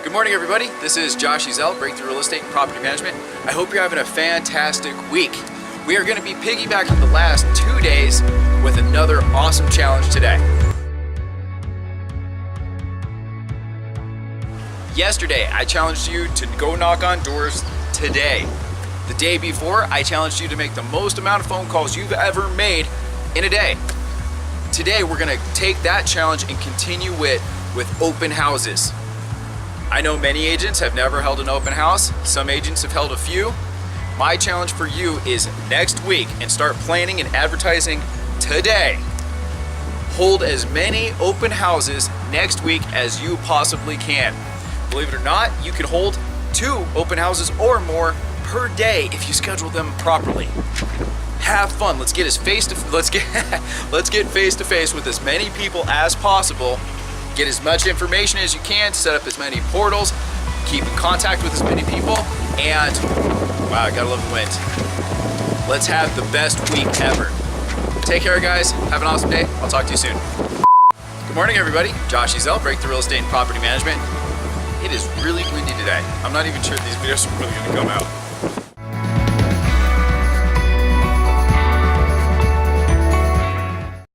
Good morning, everybody. This is Josh Ezell, Breakthrough Real Estate and Property Management. I hope you're having a fantastic week. We are going to be piggybacking the last 2 days with another awesome challenge today. Yesterday, I challenged you to go knock on doors today. The day before, I challenged you to make the most amount of phone calls you've ever made in a day. Today, we're going to take that challenge and continue with open houses. I know many agents have never held an open house. Some agents have held a few. My challenge for you is next week, and start planning and advertising today. Hold as many open houses next week as you possibly can. Believe it or not, you can hold 2 open houses or more per day if you schedule them properly. Have fun. Let's get face to face with as many people as possible. Get as much information as you can, set up as many portals, keep in contact with as many people, and wow, I gotta love the wind. Let's have the best week ever. Take care, guys. Have an awesome day. I'll talk to you soon. Good morning, everybody. Josh Ezell, Breakthrough Real Estate and Property Management. It is really windy today. I'm not even sure if these videos are really gonna come out.